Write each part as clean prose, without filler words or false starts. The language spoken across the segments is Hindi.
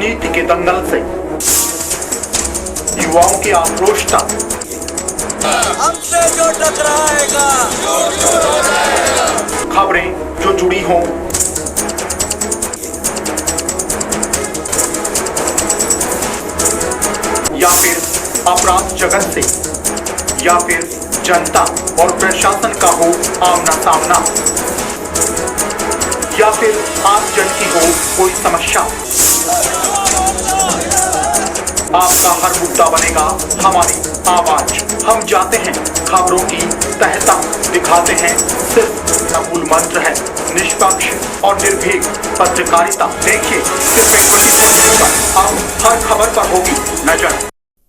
राजनीति के दंगल से युवाओं की आक्रोश तक हमसे जो टकराएगा खबरें जो जुड़ी हों, या फिर अपराध जगत से, या फिर जनता और प्रशासन का हो आमना सामना, या फिर आम जन की हो कोई समस्या, आपका हर मुद्दा बनेगा हमारी आवाज। हम जाते हैं खबरों की तह तक, दिखाते हैं सिर्फ मूल मंत्र है निष्पक्ष और निर्भीक पत्रकारिता। देखिए सिर्फ एक पर अब हर खबर पर होगी नजर।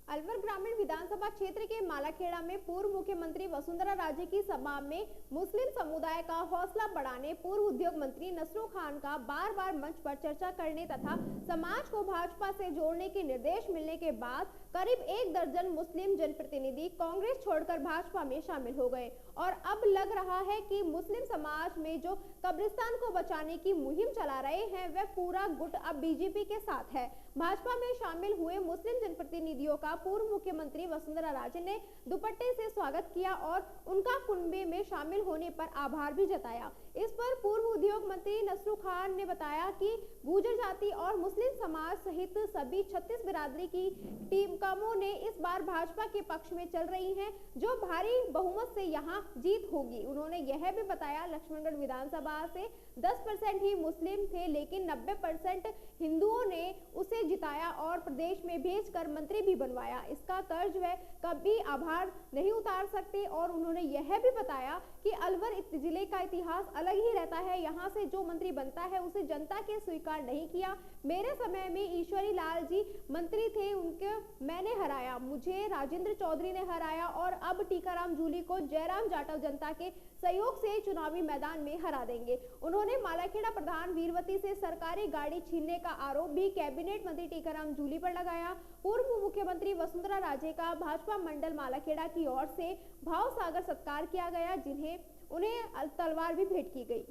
अलवर ग्रामीण विधानसभा क्षेत्र के मालाखेड़ा में पूर्व मुख्यमंत्री वसुंधरा राजे की सभा में मुस्लिम समुदाय का हौसला बढ़ाने पूर्व उद्योग मंत्री नसरू खान का बार बार मंच पर चर्चा करने तथा समाज को भाजपा से जोड़ने के निर्देश मिलने के बाद करीब 1 दर्जन मुस्लिम जनप्रतिनिधि कांग्रेस छोड़कर भाजपा में शामिल हो गए और अब लग रहा है कि मुस्लिम समाज में जो कब्रिस्तान को बचाने की मुहिम चला रहे हैं वह पूरा गुट अब बीजेपी के साथ है। भाजपा में शामिल हुए मुस्लिम जनप्रतिनिधियों का पूर्व मुख्यमंत्री वसुंधरा राजे ने दुपट्टे से स्वागत किया और उनका कुनबे में शामिल होने पर आभार भी जताया। इस पर पूर्व उद्योग मंत्री नसरू खान ने बताया कि गुर्जर जाति और मुस्लिम समाज सहित सभी 36 बिरादरी की टीमों ने इस बार भाजपा के पक्ष में चल रही हैं, जो भारी बहुमत से यहां जीत होगी। उन्होंने यह भी बताया लक्ष्मणगढ़ विधानसभा से 10% ही मुस्लिम थे, लेकिन 90% हिंदुओं ने उसे जिताया और प्रदेश में भेजकर मंत्री भी बनवाया। इसका कर्ज वह कभी आभार नहीं उतार सकते और उन्होंने यह भी बताया कि अलवर जिले का इतिहास अलग ही रहता है। यहाँ से जो मंत्री बनता है उसे जनता के स्वीकार नहीं किया। मेरे समय में ईश्वरी लाल जी मंत्री थे, उनके मैंने हराया, मुझे राजेंद्र चौधरी ने हराया और अब टीकाराम जूली को जयराम जाटव जनता के सहयोग से चुनावी मैदान में हरा देंगे। उन्होंने मालाखेड़ा प्रधान वीरवती से सरकारी गाड़ी छीनने का आरोप भी कैबिनेट मंत्री टीकाराम जूली पर लगाया। पूर्व मुख्यमंत्री वसुंधरा राजे का भाजपा मंडल मालाखेड़ा की ओर से भाव सागर सत्कार किया गया, जिन्हें उन्हें तलवार भी भेंट की गई।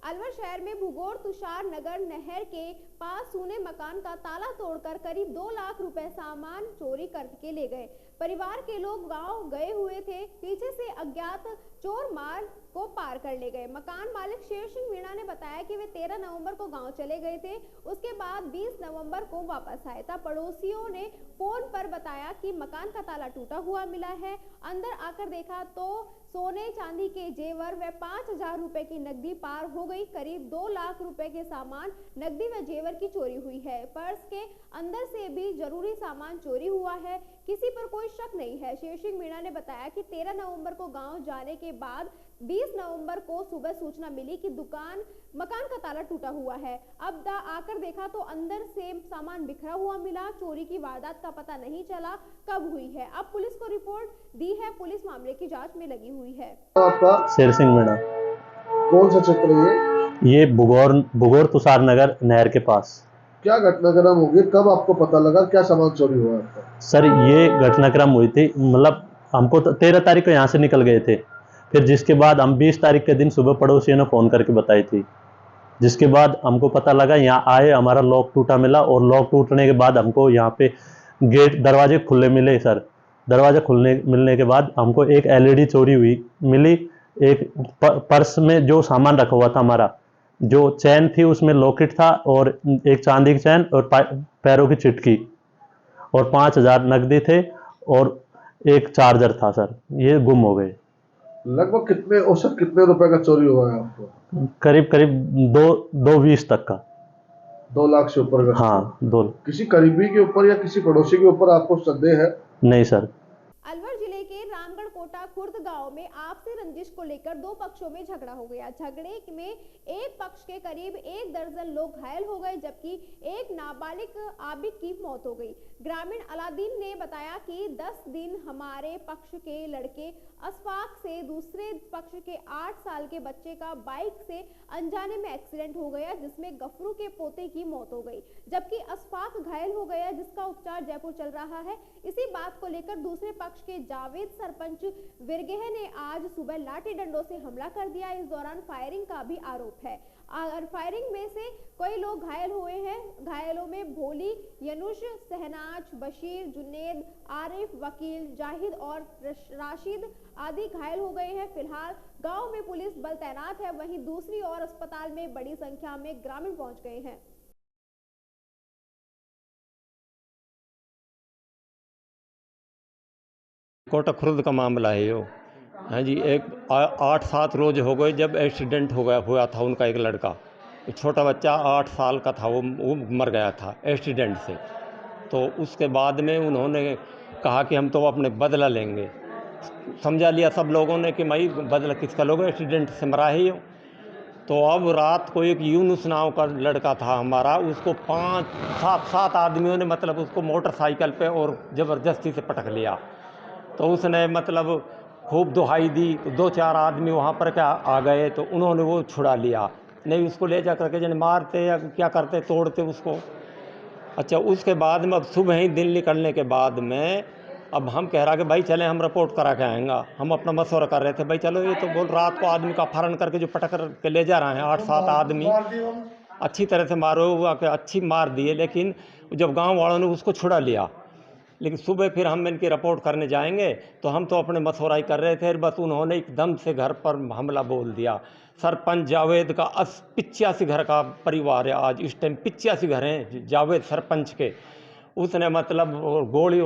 अलवर शहर में भूगोर तुषार नगर नहर के पास सूने मकान का ताला तोड़कर करीब 2 लाख रुपए सामान चोरी करके ले गए। परिवार के लोग गांव गए हुए थे, पीछे से अज्ञात चोर मार्ग को पार कर ले गए। मकान मालिक शेर सिंह मीणा ने बताया कि वे 13 नवंबर को गांव चले गए थे, उसके बाद 20 नवंबर को वापस आए। तब पड़ोसियों ने फोन पर बताया कि मकान का ताला टूटा हुआ मिला है। अंदर आकर देखा तो सोने चांदी के जेवर व 5,000 रुपए की नकदी पार हो गई। करीब 2 लाख रुपए के सामान, नकदी व जेवर की चोरी हुई है। पर्स के अंदर से भी जरूरी सामान चोरी हुआ है। किसी पर कोई शक नहीं है। शेर सिंह मीणा ने बताया कि 13 नवंबर को गांव जाने के बाद 20 नवंबर को सुबह सूचना मिली कि मकान का ताला टूटा हुआ है। अब आकर देखा तो अंदर से सामान बिखरा हुआ मिला। चोरी की वारदात का पता नहीं चला कब हुई है। अब पुलिस को रिपोर्ट दी है, पुलिस मामले की जांच में लगी हुई है। आपका शेर सिंह मीणा। कौन सा क्षेत्र है ये भुगोर तुषार नगर नहर के पास। क्या घटनाक्रम होगी, कब आपको पता लगा, क्या सामान चोरी हुआ आपका? सर ये घटनाक्रम हुई थी, मतलब हमको 13 तारीख को यहाँ से निकल गए थे, फिर जिसके बाद हम 20 तारीख के दिन सुबह पड़ोसियों ने फ़ोन करके बताई थी, जिसके बाद हमको पता लगा। यहाँ आए, हमारा लॉक टूटा मिला और लॉक टूटने के बाद हमको यहाँ पे गेट दरवाजे खुले मिले। सर दरवाजे मिलने के बाद हमको एक LED चोरी हुई मिली। एक पर्स में जो सामान रखा हुआ था, हमारा जो चैन थी उसमें लॉकेट था और एक चांदी की चैन और पैरों की चिटकी और 5,000 नकदी थे और एक चार्जर था। सर ये गुम हो गए। लगभग कितने औसत कितने रुपए का चोरी हुआ है आपको? करीब 220 तक का। 2 लाख से ऊपर का? हाँ 2। किसी करीबी के ऊपर या किसी पड़ोसी के ऊपर आपको संदेह है? नहीं सर। अलवर जिले के रामगढ़ कोटा खुर्द गांव में आपसी रंजिश को लेकर दो पक्षों में झगड़ा हो गया। झगड़े में एक पक्ष के करीब 1 दर्जन लोग घायल हो गए, जबकि एक नाबालिग आबिद की मौत हो गई। ग्रामीण अलादीन ने बताया कि 10 दिन हमारे पक्ष के लड़के अशफाक से दूसरे पक्ष के 8 साल के बच्चे का बाइक से अनजाने में एक्सीडेंट हो गया, जिसमें गफरू के पोते की मौत हो गई, जबकि अशफाक घायल हो गया, जिसका उपचार जयपुर चल रहा है। इसी बात को लेकर दूसरे पक्ष के जावेद सरपंच विरगेह ने आज सुबह लाठी डंडों से हमला कर दिया। इस दौरान फायरिंग का भी आरोप है और फायरिंग में से कई लोग घायल हुए हैं। घायलों में भोली, यनुष, सहनाज, बशीर, जुनेद, आरिफ, वकील, जाहिद और राशिद आदि घायल हो गए हैं। फिलहाल गांव में पुलिस बल तैनात है, वहीं दूसरी ओर अस्पताल में बड़ी संख्या में ग्रामीण पहुंच गए हैं। कोटा खुर्द का मामला है यो। हाँ जी, 8-7 रोज हो गए जब एक्सीडेंट हुआ था उनका। एक लड़का, एक छोटा बच्चा 8 साल का था, वो मर गया था एक्सीडेंट से। तो उसके बाद में उन्होंने कहा कि हम तो अपने बदला लेंगे। समझा लिया सब लोगों ने कि भाई बदला किसका लोगे, एक्सीडेंट से मरा है यो। तो अब रात को एक यूनुस नाव का लड़का था हमारा, उसको 5-7 आदमियों ने मतलब उसको मोटरसाइकिल पे और ज़बरदस्ती से पटक लिया। तो उसने मतलब खूब दुहाई दी, तो 2-4 आदमी वहाँ पर क्या आ गए, तो उन्होंने वो छुड़ा लिया। नहीं उसको ले जा करके जन मारते या क्या करते, तोड़ते उसको। अच्छा, उसके बाद में अब सुबह ही दिन निकलने के बाद में अब हम कह रहा कि भाई चले हम रिपोर्ट करा के आएंगे। हम अपना मशवरा कर रहे थे, भाई चलो ये तो बोल रात को आदमी का अपहरण करके जो पटक के ले जा रहे हैं 8-7 आदमी, अच्छी तरह से मारो हुआ के अच्छी मार दिए, लेकिन जब गाँव वालों ने उसको छुड़ा लिया। लेकिन सुबह फिर हम इनकी रिपोर्ट करने जाएंगे तो हम तो अपने मशवरा ही कर रहे थे, बस उन्होंने एकदम से घर पर हमला बोल दिया। सरपंच जावेद का 85 घर का परिवार है आज इस टाइम, 85 घर हैं जावेद सरपंच के। उसने मतलब गोली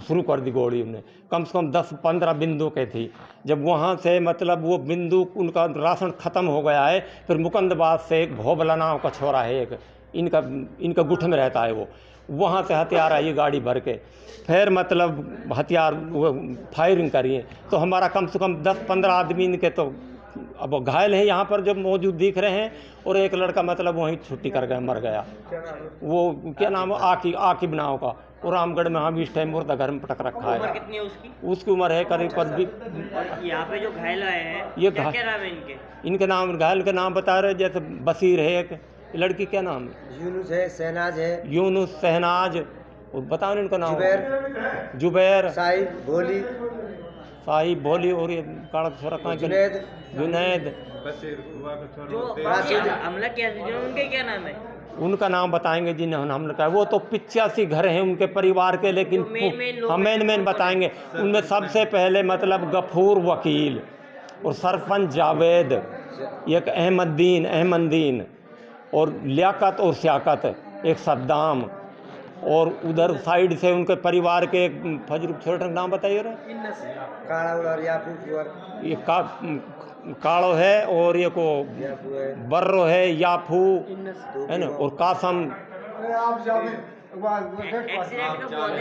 शुरू कर दी, गोली उन्हें कम से कम 10-15 बंदूकें थी। जब वहाँ से मतलब वो बंदूक उनका राशन ख़त्म हो गया है, फिर मुकंदबाद से एक भोबला नाव का छोरा है, एक इनका गुठ में रहता है, वो वहाँ से हथियार आई गाड़ी भर के, फिर मतलब हथियार फायरिंग करिए। तो हमारा कम से कम 10-15 आदमी इनके तो अब घायल हैं यहाँ पर जो मौजूद दिख रहे हैं, और एक लड़का मतलब वहीं छुट्टी कर गया, मर गया। वो क्या नाम है, आकिब नाव का, और रामगढ़ में हम इस टाइम मुर्दा घर में पटक रखा है। उम्र कितनी है उसकी? उसकी उम्र है करीब यहाँ पे जो घायल आए हैं ये क्या नाम है इनके नाम घायल के नाम बता रहे, जैसे बशीर है, एक लड़की क्या नाम है, यूनुस है, सहनाज है, यूनुस, सहनाज, और बताओ इनका नाम, जुबैर, साहिब, भोली, और ये काला छोरा कहाँ, जुनैद, जो हमला किया उनके क्या नाम है? उनका नाम बताएंगे जिन्होंने हमला किया। वो तो 85 घर हैं उनके परिवार के, लेकिन मेन बताएंगे। उनमें सबसे पहले मतलब गफूर वकील, और सरपंच जावेद, एक अहमदीन, और लियाकत और सियाकत, एक सद्दाम, और उधर साइड से उनके परिवार के एक फजर छोटा नाम बताइए रे, ये काड़ो है, और ये को बर्रो है, याफू है ना, और कासम। एक्सीडेंट कब हुआ था?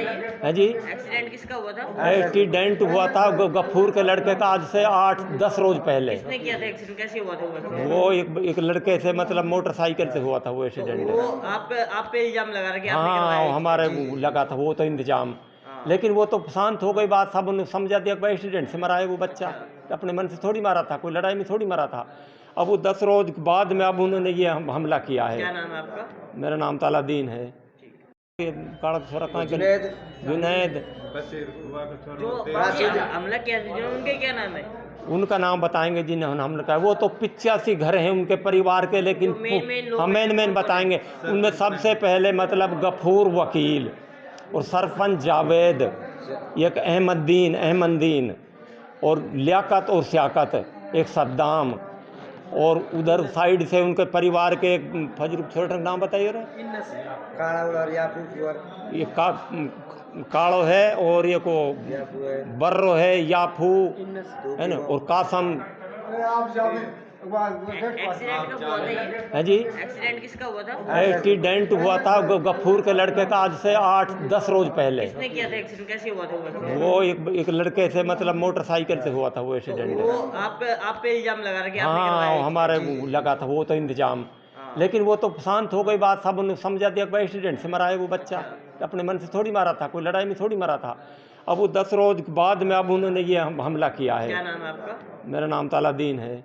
है जी, एक्सीडेंट किसका हुआ था? एक्सीडेंट हुआ था गफूर के लड़के का, आज से 8-10 रोज पहले। किसने किया था एक्सीडेंट? कैसे हुआ था वो एक लड़के से मतलब मोटरसाइकिल से हुआ था वो एक्सीडेंट। वो आप पे इल्जाम लगा रहा कि आपने करवाया हाँ, है? हमारे लगा था वो तो इंतजाम, लेकिन वो तो शांत हो गई बात, सब उन्हें समझा दिया कि एक्सीडेंट से मरा है वो बच्चा, अपने मन से थोड़ी मारा था, कोई लड़ाई में थोड़ी मारा था। अब वो 10 रोज बाद में अब उन्होंने ये हमला किया है। क्या नाम है आपका? मेरा नाम तालादीन है। काला छोरा कहाँ, जुनैद, जो हमला किया उनके क्या नाम है? उनका नाम बताएंगे जिन्होंने हमला किया। वो तो 85 घर हैं उनके परिवार के, लेकिन मेन बताएंगे। उनमें सबसे पहले मतलब गफूर वकील, और सरपंच जावेद, एक अहमदीन, और लियाकत और सियाकत, एक सद्दाम, और उधर साइड से उनके परिवार के एक फजर छोटा नाम बताइए रे, ये काड़ो है, और ये को बर्रो है, याफू है ना, और कासम। एक्सीडेंट कब हुआ था ये? है जी। एक्सीडेंट किसका हुआ था? एक्सीडेंट हुआ था गफूर के लड़के का आज से 8-10 रोज पहले। किसने किया था एक्सीडेंट? कैसे हुआ था वो? वो एक लड़के से मतलब मोटरसाइकिल से हुआ था वो एक्सीडेंट। वो आप पे इल्जाम लगा रहा है कि आपने करवाया हाँ है? हमारे लगा था वो तो इंतजाम, हाँ। लेकिन वो तो शांत हो गई बात, सब उन्होंने समझा दिया कि एक्सीडेंट से मरा है वो बच्चा, अपने मन से थोड़ी मारा था, कोई लड़ाई में थोड़ी मारा था। अब वो 10 रोज बाद में अब उन्होंने ये हमला किया क्या है। नाम है आपका? मेरा नाम तालादीन है।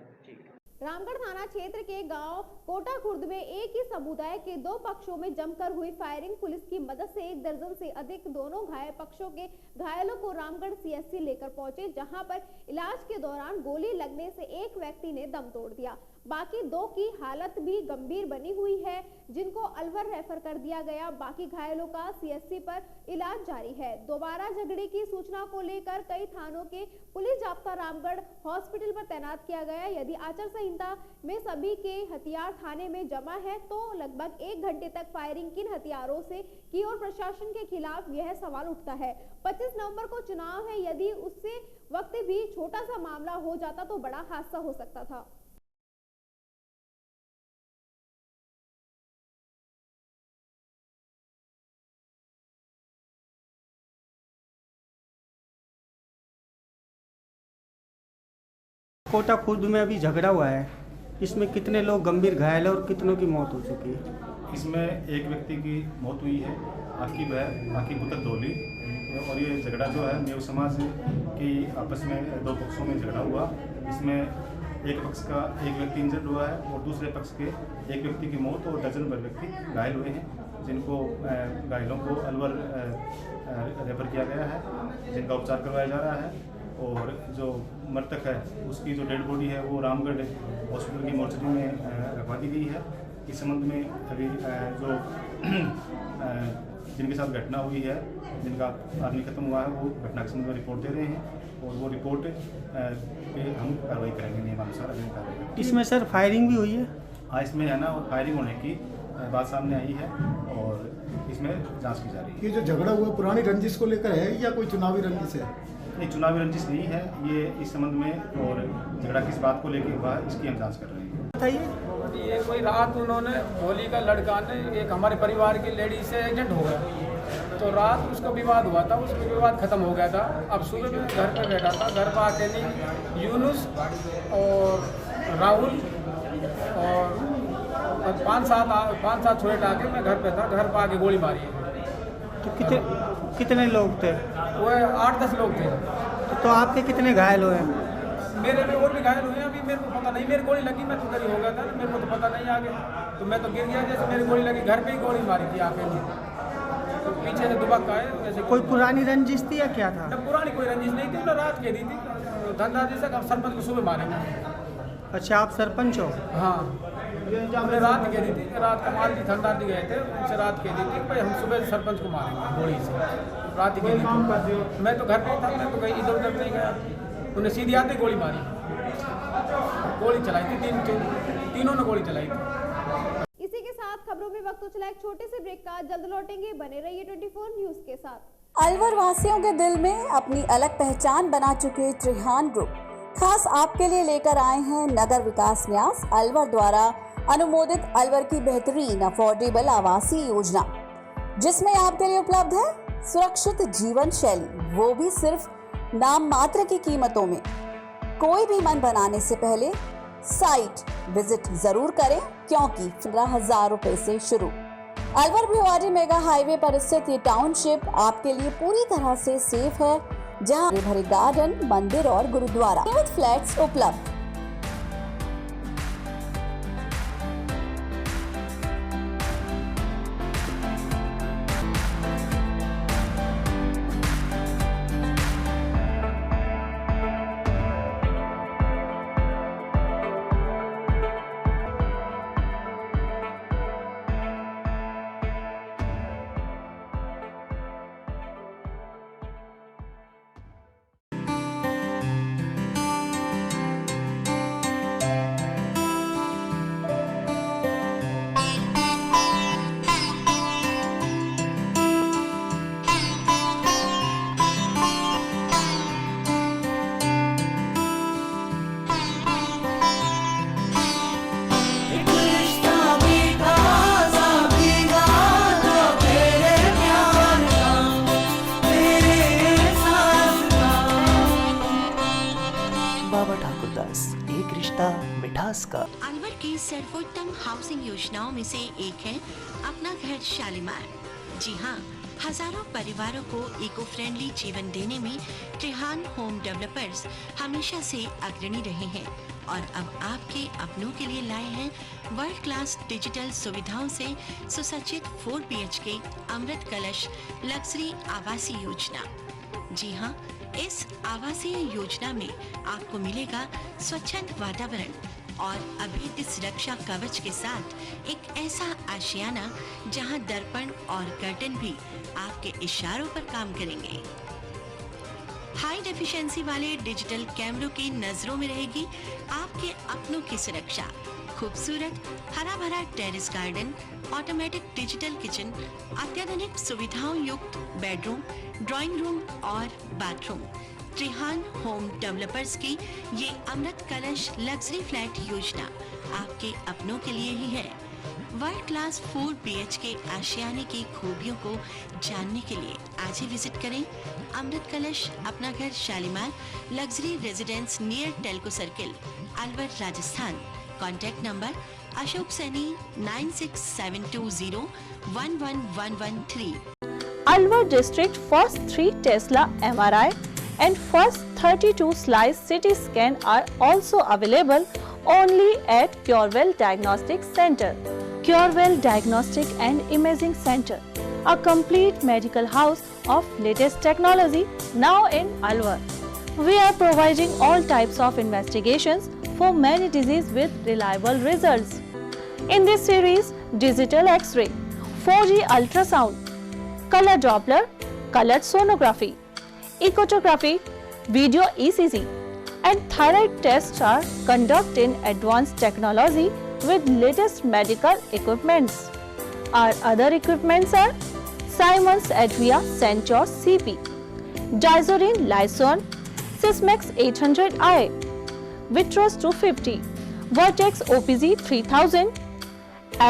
रामगढ़ थाना क्षेत्र के गांव कोटा खुर्द में एक ही समुदाय के दो पक्षों में जमकर हुई फायरिंग। पुलिस की मदद से 1 दर्जन से अधिक दोनों घायल पक्षों के घायलों को रामगढ़ सीएचसी लेकर पहुंचे, जहां पर इलाज के दौरान गोली लगने से एक व्यक्ति ने दम तोड़ दिया। बाकी 2 की हालत भी गंभीर बनी हुई है, जिनको अलवर रेफर कर दिया गया। बाकी घायलों का सीएचसी पर इलाज जारी है। दोबारा झगड़े की सूचना को लेकर कई थानों के पुलिस जाब्ता रामगढ़ हॉस्पिटल पर तैनात किया गया। यदि आचार संहिता में सभी के हथियार थाने में जमा है तो लगभग 1 घंटे तक फायरिंग किन हथियारों से की और प्रशासन के खिलाफ यह सवाल उठता है। 25 नवंबर को चुनाव है, यदि उससे वक्त भी छोटा सा मामला हो जाता तो बड़ा हादसा हो सकता था। कोटा खुर्द में अभी झगड़ा हुआ है, इसमें कितने लोग गंभीर घायल है और कितनों की मौत हो चुकी है? इसमें एक व्यक्ति की मौत हुई है, आकिब है, आकिब पुत्र धोली। और ये झगड़ा जो है नेव समाज की आपस में 2 पक्षों में झगड़ा हुआ। इसमें एक पक्ष का एक व्यक्ति इंजर्ड हुआ है और दूसरे पक्ष के एक व्यक्ति की मौत और दर्जन भर व्यक्ति घायल हुए हैं, जिनको घायलों को अलवर रेफर किया गया है, जिनका उपचार करवाया जा रहा है। और जो मृतक है उसकी जो डेड बॉडी है वो रामगढ़ हॉस्पिटल की मोर्चरी में रखवा दी गई है। इस संबंध में अभी जो जिनके साथ घटना हुई है, जिनका आदमी खत्म हुआ है, वो घटना के संबंध में रिपोर्ट दे रहे हैं और वो रिपोर्ट पे हम कार्रवाई करेंगे नियमानुसार अगली कार्रवाई। इसमें सर फायरिंग भी हुई है? हाँ, इसमें है ना, और फायरिंग होने की बात सामने आई है और इसमें जांच की जा रही है। ये जो झगड़ा हुआ पुरानी रंजिश को लेकर है या कोई चुनावी रंजिश है? नहीं, चुनावी रंजिश नहीं है ये। इस संबंध में और झगड़ा किस बात को लेकर हुआ इसकी हम जांच कर रहे हैं। ये कोई रात उन्होंने होली का लड़का ने एक हमारे परिवार की लेडी से एक्सीडेंट हो गया, तो रात उसका विवाद हुआ था, उसमें विवाद खत्म हो गया था। अब सुबह में घर पे बैठा था, घर पर आके नहीं यूनुस और राहुल और 5-7 छोटे आके मैं घर पे था, घर पर आके गोली मारी है। तो कितने लोग थे? वो 8-10 लोग थे। तो आपके कितने घायल हुए? मेरे में और भी घायल हुए हैं, अभी मेरे को पता नहीं। मेरी गोली लगी, मैं तो कहीं हो गया था, मेरे को तो पता नहीं आगे, तो मैं तो गिर गया जैसे मेरी गोली लगी। घर पे ही गोली मारी थी आके, तो पीछे से दुबक आए वैसे। कोई पुरानी रंजिश थी या क्या था? पुरानी कोई रंजिश नहीं थी, उन्होंने रात के दी थी धंधा जैसा। सरपंच को सुबह मारेंगे। अच्छा, आप सरपंच हो? हाँ, हमने रात के दी थी, रात को मार दी, धंधार गए थे, उनसे रात के दी थी भाई हम सुबह सरपंच को मारेंगे गोली से। रात के दी थी, मैं तो घर पे था, मैं तो कहीं इधर उधर नहीं गया। उन्हें सीधी आते गोली मारी, गोली चलाई थी, तीनों ने गोली चलाई थी। इसी के साथ खबरों में वक्त हो चला एक छोटे से ब्रेक का। जल्द लौटेंगे, बने रहिए 24 न्यूज के साथ। अलवर वासियों के दिल में अपनी अलग पहचान बना चुके त्रिहान ग्रुप खास आपके लिए लेकर आए हैं नगर विकास न्यास अलवर द्वारा अनुमोदित अलवर की बेहतरीन अफोर्डेबल आवासीय योजना, जिसमें आपके लिए उपलब्ध है सुरक्षित जीवन शैली, वो भी सिर्फ नाम मात्र की कीमतों में। कोई भी मन बनाने से पहले साइट विजिट जरूर करें, क्योंकि 15,000 रुपए से शुरू। अलवर भिवाड़ी मेगा हाईवे पर स्थित ये टाउनशिप आपके लिए पूरी तरह से सेफ है, जहां भरे गार्डन, मंदिर और गुरुद्वारा, फ्लैट्स उपलब्ध। सर्वोत्तम हाउसिंग योजनाओं में से एक है अपना घर शालीमार। जी हाँ, हजारों परिवारों को इको फ्रेंडली जीवन देने में त्रिहान होम डेवलपर्स हमेशा से अग्रणी रहे हैं और अब आपके अपनों के लिए लाए हैं वर्ल्ड क्लास डिजिटल सुविधाओं से सुसज्जित 4 BHK अमृत कलश लग्जरी आवासीय योजना। जी हाँ, इस आवासीय योजना में आपको मिलेगा स्वच्छंद वातावरण और अभेद्य सुरक्षा कवच के साथ एक ऐसा आशियाना जहां दर्पण और कर्टन भी आपके इशारों पर काम करेंगे। हाई डेफिशिएंसी वाले डिजिटल कैमरों की नजरों में रहेगी आपके अपनों की सुरक्षा। खूबसूरत हरा भरा terrace garden, automatic digital kitchen, अत्याधुनिक सुविधाओं युक्त बेडरूम, ड्राइंग रूम और बाथरूम। त्रिहान होम डेवलपर्स की ये अमृत कलश लग्जरी फ्लैट योजना आपके अपनों के लिए ही है। वर्ल्ड क्लास 4 BHK आशियाने की खूबियों को जानने के लिए आज ही विजिट करें अमृत कलश अपना घर Shalimar luxury residence near Telco circle, Alwar, Rajasthan. Contact number Ashok Saini 9672011113। Alwar district first 3 Tesla MRI and first 32 slice CT scan are also available only at Curewell Diagnostic Center. Curewell Diagnostic and Imaging Center, a complete medical house of latest technology now in Alwar. We are providing all types of investigations for many diseases with reliable results. In this series, digital X-ray, 4G ultrasound, color Doppler, colored sonography, echography, video ECG and thyroid tests are conducted in advanced technology with latest medical equipments. Our other equipments are Siemens Advia Centaur CP, Dizorin Lyson, Sysmex 800i, Vitros 250, Vertex OPZ 3000,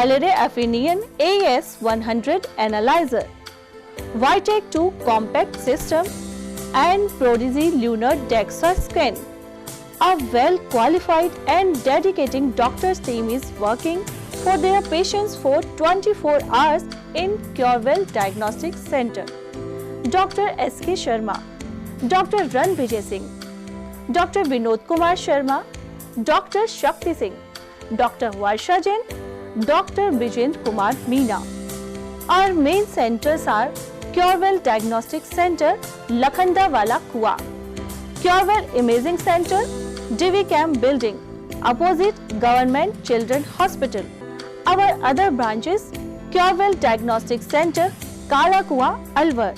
Alere Affinion AS 100 Analyzer, Vitec 2 Compact System and Prodigy Lunar DEXA Scan. A well-qualified and dedicated doctor's team is working for their patients for 24 hours in Curewell Diagnostic Center. Dr. S.K. Sharma, Dr. Ran Vijay Singh, Dr. Vinod Kumar Sharma, Dr. Shakti Singh, Dr. Varsha Jain, Dr. Vijendra Kumar Meena. Our main centers are Curewell Diagnostic Center, Lakhanda Kua, Curewell Imaging Center, Divi Camp Building, opposite Government Children Hospital. Our other branches, Curewell Diagnostic Center, Kala Kua, Alwar.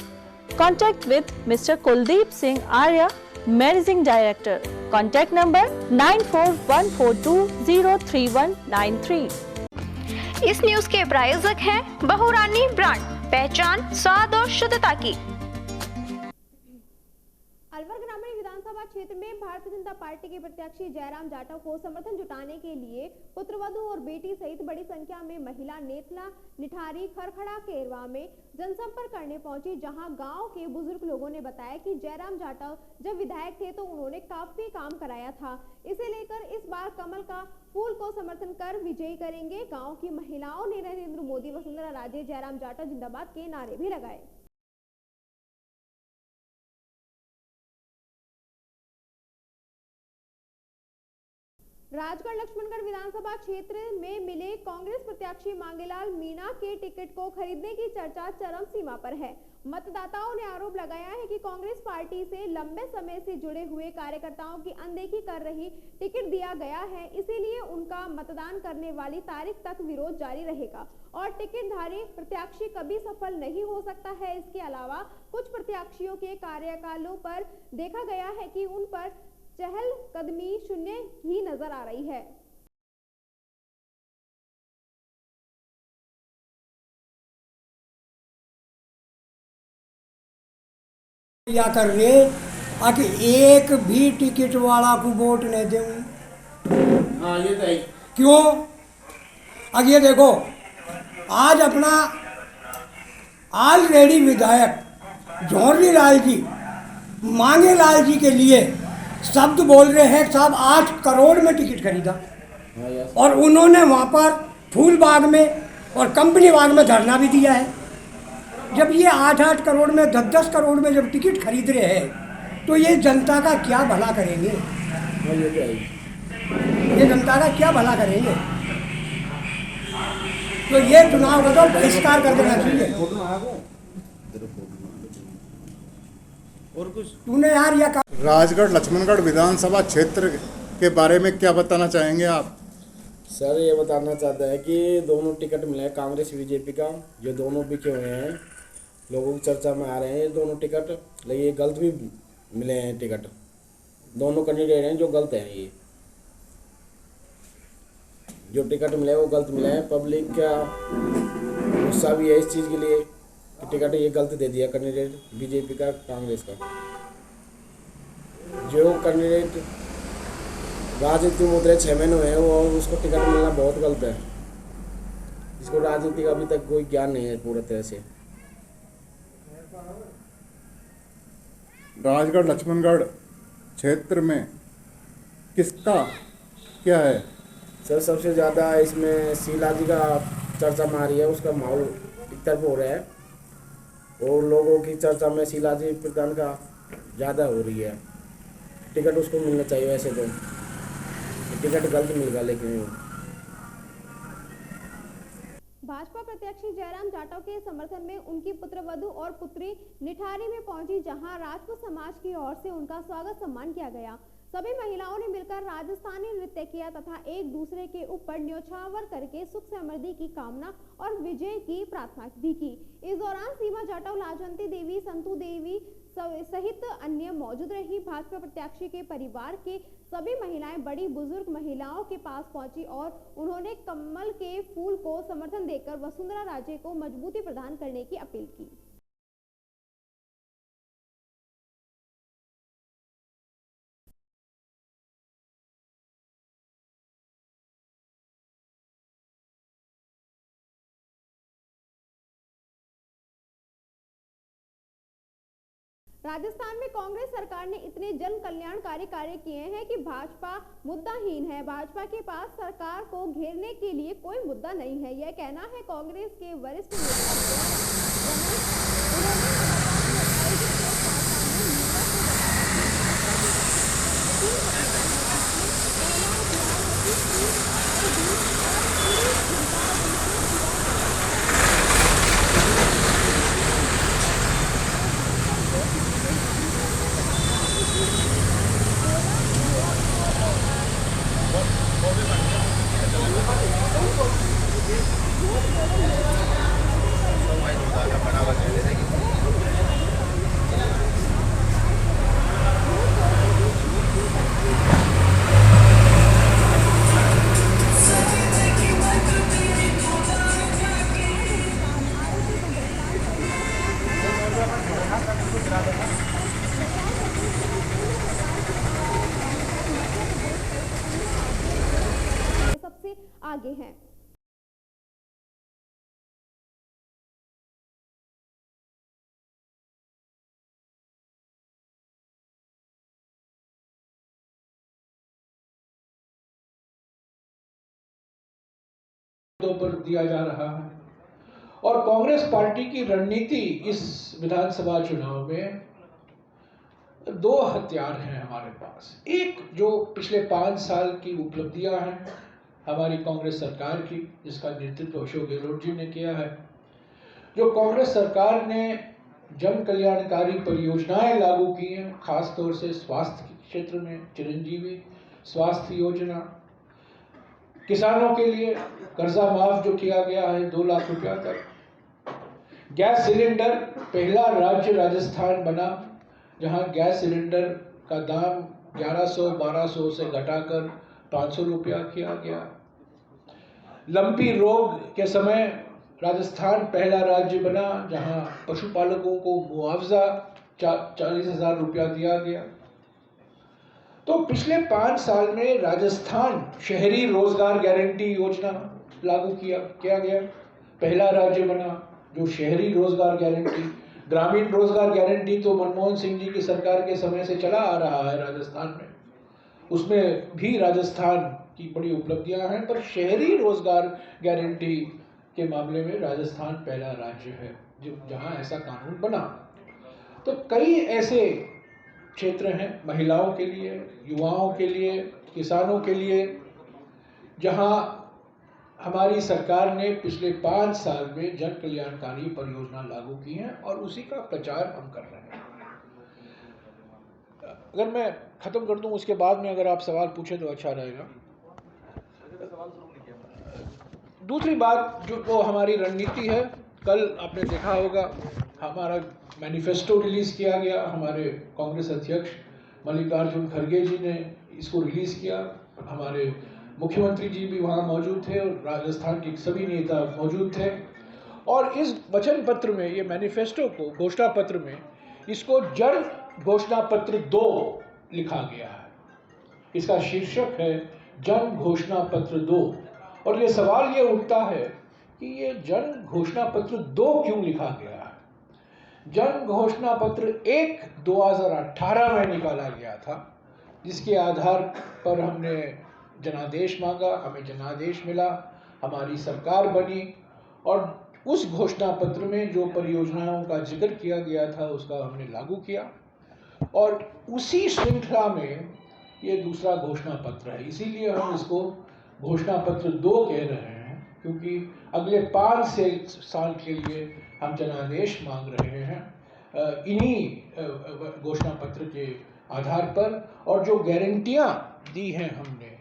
Contact with Mr. Kuldeep Singh Arya, Managing Director. Contact number 9414203193. इस न्यूज के प्रायोजक हैं बहुरानी ब्रांड, पहचान स्वाद और शुद्धता की। अलवर ग्रामीण विधानसभा क्षेत्र में भारतीय जनता पार्टी के प्रत्याशी जयराम जाटव को समर्थन जुटाने के लिए पुत्रवधू और बेटी सहित बड़ी संख्या में महिला नेतला निठारी खरखड़ा केरवा में जनसंपर्क करने पहुंची, जहां गांव के बुजुर्ग लोगों ने बताया कि जयराम जाटव जब विधायक थे तो उन्होंने काफी काम कराया था। इसे लेकर इस बार कमल का फूल को समर्थन कर विजयी करेंगे। गाँव की महिलाओं ने नरेंद्र मोदी, वसुंधरा राजे, जयराम जाटव जिंदाबाद के नारे भी लगाए। राजगढ़ लक्ष्मणगढ़ विधानसभा क्षेत्र में मिले कांग्रेस प्रत्याशी मांगेलाल मीणा के टिकट को खरीदने की चर्चा चरम सीमा पर है। मतदाताओं ने आरोप लगाया है कि कांग्रेस पार्टी से लंबे समय से जुड़े हुए कार्यकर्ताओं की अनदेखी कर रही टिकट दिया गया है, इसीलिए उनका मतदान करने वाली तारीख तक विरोध जारी रहेगा और टिकटधारी प्रत्याशी कभी सफल नहीं हो सकता है। इसके अलावा कुछ प्रत्याशियों के कार्यकालों पर देखा गया है कि उन पर चहलकदमी शून्य ही नजर आ रही है। या कर रहे आके एक भी टिकट वाला को वोट नहीं दूं। हाँ ये तो क्यों? अब ये देखो, आज अपना ऑलरेडी विधायक जौहरी लाल जी मांगे लाल जी के लिए शब्द बोल रहे हैं, साहब 8 करोड़ में टिकट खरीदा। और उन्होंने वहाँ पर फूल बाग में और कंपनी बाग में धरना भी दिया है। जब ये 8-8 करोड़ में 10-10 करोड़ में जब टिकट खरीद रहे हैं तो ये जनता का क्या भला करेंगे? ये जनता का क्या भला करेंगे? तो ये चुनाव का तो बहिष्कार कर देना चाहिए। और कुछ तूने यार यह राजगढ़ लक्ष्मणगढ़ विधानसभा क्षेत्र के बारे में क्या बताना चाहेंगे आप? सर ये बताना चाहता है कि दोनों टिकट मिले हैं कांग्रेस बीजेपी का, जो दोनों बिके हुए हैं, लोगों की चर्चा में आ रहे हैं ये दोनों टिकट, लेकिन ये गलत भी मिले हैं टिकट। दोनों कैंडिडेट हैं जो गलत हैं। ये जो टिकट मिले वो गलत मिले हैं। पब्लिक का गुस्सा भी है इस चीज़ के लिए कि टिकट ये गलत दे दिया कैंडिडेट बीजेपी का कांग्रेस का। जो कैंडिडेट राजनीति में उतरे 6 महीने हुए हैं वो उसको टिकट मिलना बहुत गलत है। इसको राजनीति का अभी तक कोई ज्ञान नहीं है पूरी तरह से। राजगढ़ लक्ष्मणगढ़ क्षेत्र में किसका क्या है? सर सबसे ज़्यादा इसमें शीला जी का चर्चा में आ रही है, उसका माहौल एक तरफ हो रहा है और लोगों की चर्चा में शीला जी प्रधान का ज़्यादा हो रही है। टिकट उसको मिलना चाहिए, वैसे तो टिकट गलत मिल गया। लेकिन भाजपा प्रत्याशी जयराम जाटव के समर्थन में उनकी पुत्रवधू और पुत्री निठारी में पहुंची, जहां राजपूत समाज की ओर से उनका स्वागत सम्मान किया गया। सभी महिलाओं ने मिलकर राजस्थानी नृत्य किया तथा एक दूसरे के ऊपर न्योछावर करके सुख समृद्धि की कामना और विजय की प्रार्थना भी की। इस दौरान सीमा जाटव, लाजवंती देवी, संतू देवी सहित अन्य मौजूद रही। भाजपा प्रत्याशी के परिवार के सभी महिलाएं बड़ी बुजुर्ग महिलाओं के पास पहुंची और उन्होंने कमल के फूल को समर्थन देकर वसुंधरा राजे को मजबूती प्रदान करने की अपील की। राजस्थान में कांग्रेस सरकार ने इतने जन कल्याणकारी कार्य किए हैं कि भाजपा मुद्दाहीन है। भाजपा के पास सरकार को घेरने के लिए कोई मुद्दा नहीं है, यह कहना है कांग्रेस के वरिष्ठ सबसे आगे हैं। पर दिया जा रहा है और कांग्रेस पार्टी की रणनीति इस विधानसभा चुनाव में 2 हथियार हैं हमारे पास। एक जो पिछले 5 साल की उपलब्धियां हैं हमारी कांग्रेस सरकार की, जिसका नेतृत्व अशोक गहलोत जी ने किया है। जो कांग्रेस सरकार ने जन कल्याणकारी परियोजनाएं लागू की हैं, खासतौर से स्वास्थ्य के क्षेत्र में चिरंजीवी स्वास्थ्य योजना, किसानों के लिए कर्जा माफ जो किया गया है 2 लाख रुपया तक, गैस सिलेंडर पहला राज्य राजस्थान बना जहां गैस सिलेंडर का दाम 1100-1200 से घटाकर 500 रुपया किया गया। लंपी रोग के समय राजस्थान पहला राज्य बना जहां पशुपालकों को मुआवजा 40,000 रुपया दिया गया। तो पिछले 5 साल में राजस्थान शहरी रोजगार गारंटी योजना लागू किया गया, पहला राज्य बना जो शहरी रोजगार गारंटी। ग्रामीण रोजगार गारंटी तो मनमोहन सिंह जी की सरकार के समय से चला आ रहा है राजस्थान में, उसमें भी राजस्थान की बड़ी उपलब्धियां हैं, पर शहरी रोजगार गारंटी के मामले में राजस्थान पहला राज्य है जहां ऐसा कानून बना। तो कई ऐसे क्षेत्र हैं महिलाओं के लिए, युवाओं के लिए, किसानों के लिए, जहां हमारी सरकार ने पिछले 5 साल में जन कल्याणकारी परियोजना लागू की है और उसी का प्रचार हम कर रहे हैं। अगर मैं खत्म कर दूं, उसके बाद में अगर आप सवाल पूछे तो अच्छा रहेगा। दूसरी बात जो हमारी रणनीति है, कल आपने देखा होगा हमारा मैनिफेस्टो रिलीज किया गया, हमारे कांग्रेस अध्यक्ष मल्लिकार्जुन खड़गे जी ने इसको रिलीज किया, हमारे मुख्यमंत्री जी भी वहाँ मौजूद थे और राजस्थान के सभी नेता मौजूद थे। और इस वचन पत्र में, ये मैनिफेस्टो को, घोषणा पत्र में, इसको जन घोषणा पत्र 2 लिखा गया है। इसका शीर्षक है जन घोषणा पत्र 2। और ये सवाल ये उठता है कि ये जन घोषणा पत्र 2 क्यों लिखा गया है। जन घोषणा पत्र 1 2018 में निकाला गया था, जिसके आधार पर हमने जनादेश मांगा, हमें जनादेश मिला, हमारी सरकार बनी और उस घोषणा पत्र में जो परियोजनाओं का जिक्र किया गया था उसका हमने लागू किया। और उसी श्रृंखला में ये दूसरा घोषणा पत्र है, इसीलिए हम इसको घोषणा पत्र 2 कह रहे हैं, क्योंकि अगले 5 साल के लिए हम जनादेश मांग रहे हैं इन्हीं घोषणा पत्र के आधार पर। और जो गारंटियां दी हैं हमने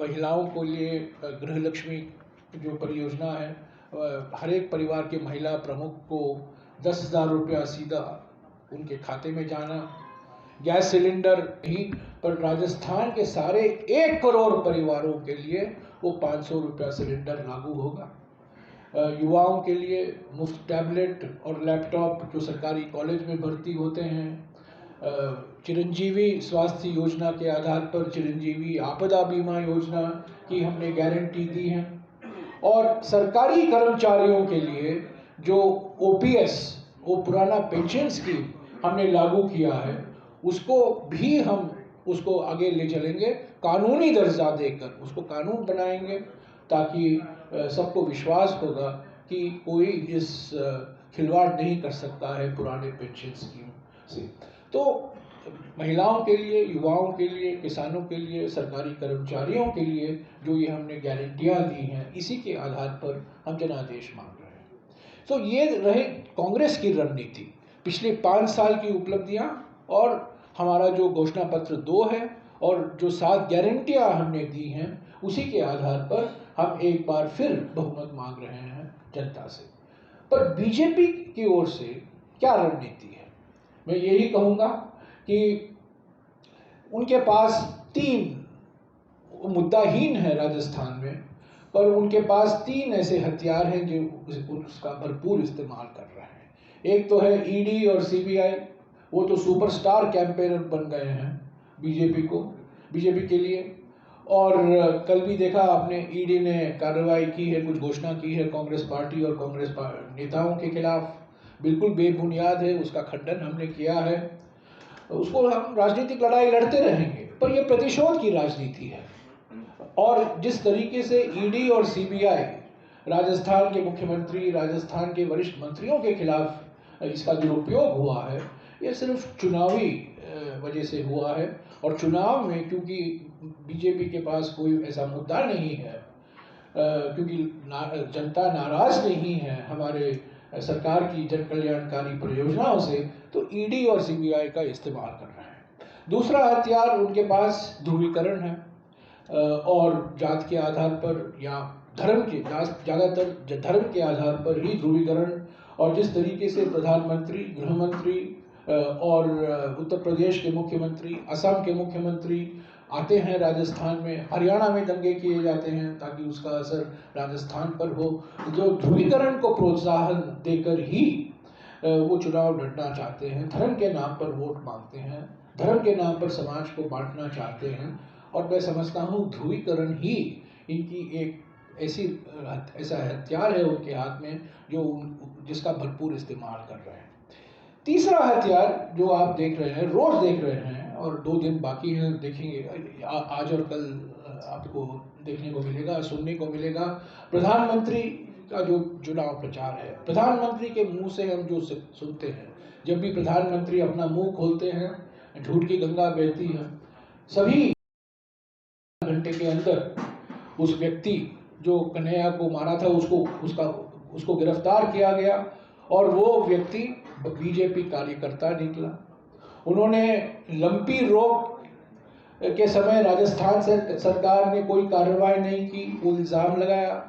महिलाओं को लिए, गृहलक्ष्मी जो परियोजना है, हर एक परिवार के महिला प्रमुख को 10,000 रुपया सीधा उनके खाते में जाना, गैस सिलेंडर ही पर राजस्थान के सारे 1 करोड़ परिवारों के लिए वो 500 रुपया सिलेंडर लागू होगा। युवाओं के लिए मुफ्त टैबलेट और लैपटॉप जो सरकारी कॉलेज में भर्ती होते हैं, चिरंजीवी स्वास्थ्य योजना के आधार पर चिरंजीवी आपदा बीमा योजना की हमने गारंटी दी है। और सरकारी कर्मचारियों के लिए जो OPS, वो पुराना पेंशन स्कीम हमने लागू किया है, उसको भी हम उसको आगे ले चलेंगे, कानूनी दर्जा देकर उसको कानून बनाएंगे, ताकि सबको विश्वास होगा कि कोई इस खिलवाड़ नहीं कर सकता है पुराने पेंशन स्कीम से। तो महिलाओं के लिए, युवाओं के लिए, किसानों के लिए, सरकारी कर्मचारियों के लिए जो ये हमने गारंटियां दी हैं, इसी के आधार पर हम जनादेश मांग रहे हैं। तो ये रहे कांग्रेस की रणनीति, पिछले 5 साल की उपलब्धियां और हमारा जो घोषणा पत्र 2 है और जो 7 गारंटियां हमने दी हैं, उसी के आधार पर हम एक बार फिर बहुमत मांग रहे हैं जनता से। पर बीजेपी की ओर से क्या रणनीति है, मैं यही कहूँगा कि उनके पास 3 मुद्दाहीन है राजस्थान में, पर उनके पास 3 ऐसे हथियार हैं जो उसका भरपूर इस्तेमाल कर रहे हैं। एक तो है ED और CBI, वो तो सुपरस्टार कैंपेनर बन गए हैं बीजेपी के लिए। और कल भी देखा आपने, ED ने कार्रवाई की है, कुछ घोषणा की है कांग्रेस पार्टी और कांग्रेस नेताओं के खिलाफ, बिल्कुल बेबुनियाद है, उसका खंडन हमने किया है। उसको हम राजनीतिक लड़ाई लड़ते रहेंगे, पर यह प्रतिशोध की राजनीति है। और जिस तरीके से ED और CBI राजस्थान के मुख्यमंत्री, राजस्थान के वरिष्ठ मंत्रियों के खिलाफ इसका दुरुपयोग हुआ है, ये सिर्फ चुनावी वजह से हुआ है। और चुनाव में क्योंकि बीजेपी के पास कोई ऐसा मुद्दा नहीं है, क्योंकि जनता नाराज नहीं है हमारे सरकार की जन कल्याणकारी परियोजनाओं से, तो ED और CBI का इस्तेमाल कर रहे हैं। दूसरा हथियार उनके पास ध्रुवीकरण है, और जात के आधार पर या धर्म के, ज़्यादातर धर्म के आधार पर ही ध्रुवीकरण। और जिस तरीके से प्रधानमंत्री, गृहमंत्री और उत्तर प्रदेश के मुख्यमंत्री, असम के मुख्यमंत्री आते हैं राजस्थान में, हरियाणा में दंगे किए जाते हैं ताकि उसका असर राजस्थान पर हो, जो ध्रुवीकरण को प्रोत्साहन देकर ही वो चुनाव लड़ना चाहते हैं, धर्म के नाम पर वोट मांगते हैं, धर्म के नाम पर समाज को बांटना चाहते हैं। और मैं समझता हूँ ध्रुवीकरण ही इनकी एक ऐसा हथियार है उनके हाथ में जिसका भरपूर इस्तेमाल कर रहे हैं। तीसरा हथियार जो आप देख रहे हैं, रोज देख रहे हैं, और 2 दिन बाकी हैं, देखेंगे आज और कल आपको देखने को मिलेगा, सुनने को मिलेगा। प्रधानमंत्री का जो चुनाव प्रचार है, प्रधानमंत्री के मुंह से हम जो सुनते हैं, जब भी प्रधानमंत्री अपना मुंह खोलते हैं झूठ की गंगा बहती है। सभी घंटे के अंदर उस व्यक्ति जो कन्हैया को मारा था उसको गिरफ्तार किया गया और वो व्यक्ति बीजेपी कार्यकर्ता निकला। उन्होंने लंपी रोग के समय राजस्थान से सरकार ने कोई कार्रवाई नहीं की, वो इल्ज़ाम लगाया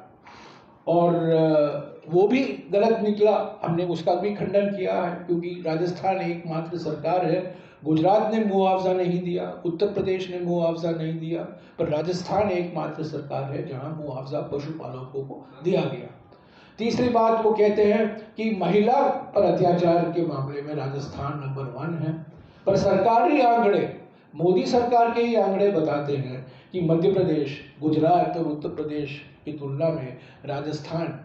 और वो भी गलत निकला। हमने उसका भी खंडन किया है, क्योंकि राजस्थान एकमात्र सरकार है, गुजरात ने मुआवजा नहीं दिया, उत्तर प्रदेश ने मुआवजा नहीं दिया, पर राजस्थान एकमात्र सरकार है जहां मुआवजा पशुपालकों को दिया गया। तीसरी बात, वो कहते हैं कि महिला पर अत्याचार के मामले में राजस्थान नंबर 1 है, पर सरकारी आंकड़े, मोदी सरकार के ही आंकड़े बताते हैं कि मध्य प्रदेश, गुजरात और उत्तर प्रदेश की तुलना में राजस्थान